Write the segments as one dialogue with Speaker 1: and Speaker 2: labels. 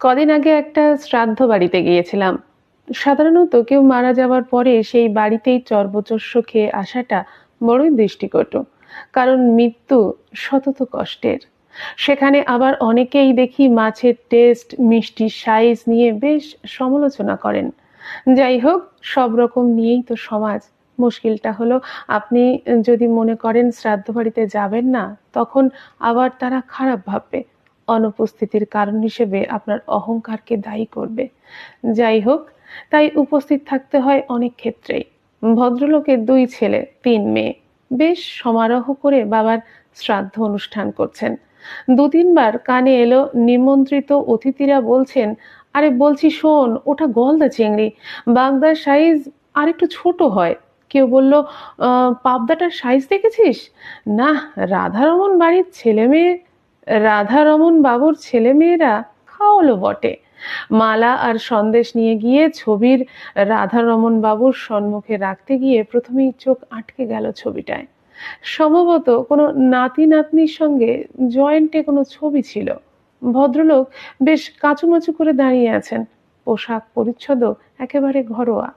Speaker 1: কদিন আগে একটা শ্রাদ্ধ বাড়িতে গিয়েছিলাম। সাধারণত কেউ মারা যাওয়ার পরে সেই বাড়িতেই চর্বচস্য খেয়ে আসাটা বড়ই দৃষ্টিকটু, কারণ মৃত্যু সতত কষ্টের। সেখানে আবার অনেকেই দেখি মাছের টেস্ট, মিষ্টির সাইজ নিয়ে বেশ সমালোচনা করেন। যাই হোক, সব রকম নিয়েই তো সমাজ। মুশকিলটা হলো, আপনি যদি মনে করেন শ্রাদ্ধ বাড়িতে যাবেন না, তখন আবার তারা খারাপ ভাববে, অনুপস্থিতির কারণ হিসেবে আপনার অহংকারকে দায়ী করবে। যাই হোক, তাই উপস্থিত থাকতে হয় অনেক ক্ষেত্রেই। ভদ্রলোকের 2 ছেলে 3 মেয়ে বেশ সমারোহ করে বাবার শ্রাদ্ধ অনুষ্ঠান করছেন। 2-3 বার কানে এলো নিমন্ত্রিত অতিথিরা বলছেন, আরে বলছি শোন, ওটা গলদা চিংড়ি, বাগদার সাইজ আর একটু ছোট হয়। কেউ বলল, পাবদাটার সাইজ দেখেছিস? না, রাধারমণ বাড়ির ছেলে মেয়ে, রাধারমণ বাবুর ছেলে মেয়েরা খাওয়ালো বটে। মালা আর সন্দেশ নিয়ে গিয়ে ছবির রাধারমণ বাবুর সম্মুখে রাখতে গিয়ে প্রথমেই চোখ আটকে গেল ছবিটায়। সম্ভবত কোনো নাতি নাতনির সঙ্গে জয়েন্টে কোনো ছবি ছিল। ভদ্রলোক বেশ কাঁচুমাচু করে দাঁড়িয়ে আছেন, পোশাক পরিচ্ছদও একেবারে ঘরোয়া।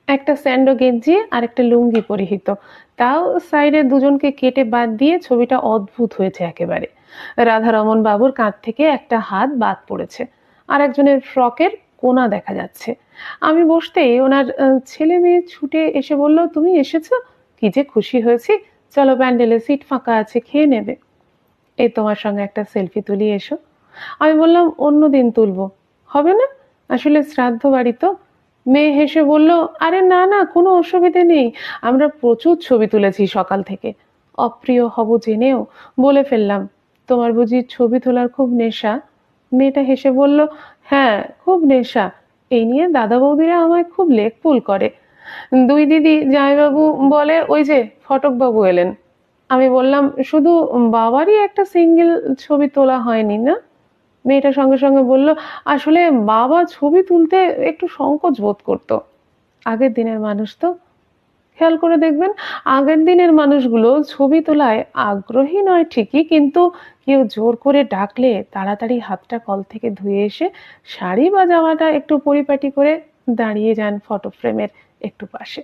Speaker 1: একটা স্যান্ডো গেঞ্জি আর একটা লুঙ্গি পরিহিত, তাও সাইডে দুজনকে কেটে বাদ দিয়ে ছবিটা অদ্ভুত হয়েছে একেবারে। রাধারমণ বাবুর কাঁধ থেকে একটা হাত বাদ পড়েছে, আর একজনের ফ্রকের কোনা দেখা যাচ্ছে। আমি বসতেই ওনার ছেলে মেয়ে ছুটে এসে বলল, তুমি এসেছো, কি যে খুশি হয়েছি, চলো প্যান্ডেলে সিট ফাঁকা আছে, খেয়ে নেবে। এই তোমার সঙ্গে একটা সেলফি তুলি, এসো। আমি বললাম, অন্য দিন তুলবো। হবে না? আসলে শ্রাদ্ধ বাড়ি তো। মেয়ে হেসে বলল, আরে না না, কোনো অসুবিধে নেই, আমরা প্রচুর ছবি তুলেছি সকাল থেকে। অপ্রিয় হব জেনেও বলে ফেললাম, তোমার বুঝি ছবি তোলার খুব নেশা? মেয়েটা হেসে বলল, হ্যাঁ, খুব নেশা। এই নিয়ে দাদা বৌদিরা আমায় খুব লেকপুল করে। 2 দিদি জামাইবাবু বলে, ওই যে ফটক বাবু এলেন। আমি বললাম, শুধু বাবারই একটা সিঙ্গেল ছবি তোলা হয়নি না? মেয়েটা সঙ্গে সঙ্গে বলল, আসলে বাবা ছবি তুলতে একটু সংকোচ বোধ করতো। আগের দিনের মানুষ তো। খেয়াল করে দেখবেন, আগের দিনের মানুষগুলো ছবি তোলায় আগ্রহী নয় ঠিকই, কিন্তু কেউ জোর করে ডাকলে তাড়াতাড়ি হাতটা কল থেকে ধুয়ে এসে শাড়ি বা জামাটা একটু পরিপাটি করে দাঁড়িয়ে যান ফটো ফ্রেমের একটু পাশে।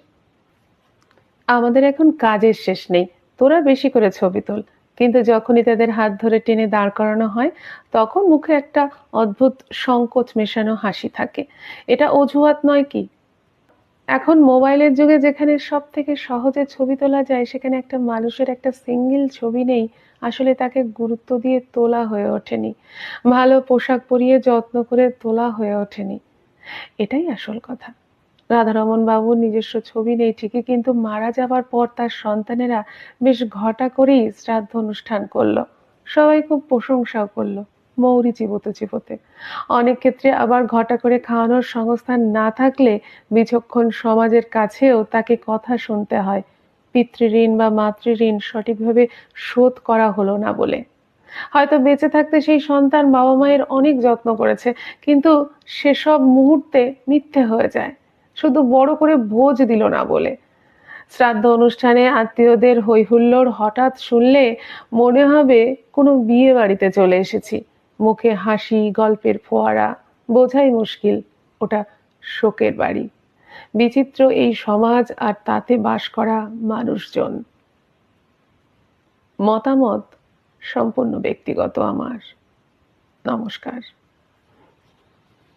Speaker 1: আমাদের এখন কাজের শেষ নেই, তোরা বেশি করে ছবি তোল। কিন্তু যখনই তাদের হাত ধরে টেনে দাঁড় করানো হয়, তখন মুখে একটা অদ্ভুত সংকোচ মেশানো হাসি থাকে। এটা অজুহাত নয় কি? এখন মোবাইলের যুগে যেখানে সব থেকে সহজে ছবি তোলা যায়, সেখানে একটা মানুষের একটা সিঙ্গেল ছবি নেই, আসলে তাকে গুরুত্ব দিয়ে তোলা হয়ে ওঠেনি, ভালো পোশাক পরিয়ে যত্ন করে তোলা হয়ে ওঠেনি। এটাই আসল কথা। রাধারমণ বাবুর নিজস্ব ছবি নেই ঠিকই, কিন্তু মারা যাবার পর তার সন্তানেরা বেশ ঘটা করেই শ্রাদ্ধ অনুষ্ঠান করলো। সবাই খুব প্রশংসাও করলো, মৌরি চিবোতে চিবোতে। অনেক ক্ষেত্রে আবার ঘটা করে খাওয়ানোর সংস্থান না থাকলে বিচক্ষণ সমাজের কাছেও তাকে কথা শুনতে হয়, পিতৃঋণ বা মাতৃঋণ সঠিকভাবে শোধ করা হলো না বলে। হয়তো বেঁচে থাকতে সেই সন্তান বাবা মায়ের অনেক যত্ন করেছে, কিন্তু সেসব মুহূর্তে মিথ্যে হয়ে যায়, শুধু বড় করে ভোজ দিল না বলে। শ্রাদ্ধ অনুষ্ঠানে আত্মীয়দের হই হুল্লোড় হঠাৎ শুনলে মনে হবে কোনো বিয়ে বাড়িতে চলে এসেছি। মুখে হাসি, গল্পের ফোয়ারা, বোঝাই মুশকিল ওটা শোকের বাড়ি। বিচিত্র এই সমাজ, আর তাতে বাস করা মানুষজন। মতামত সম্পূর্ণ ব্যক্তিগত আমার। নমস্কার।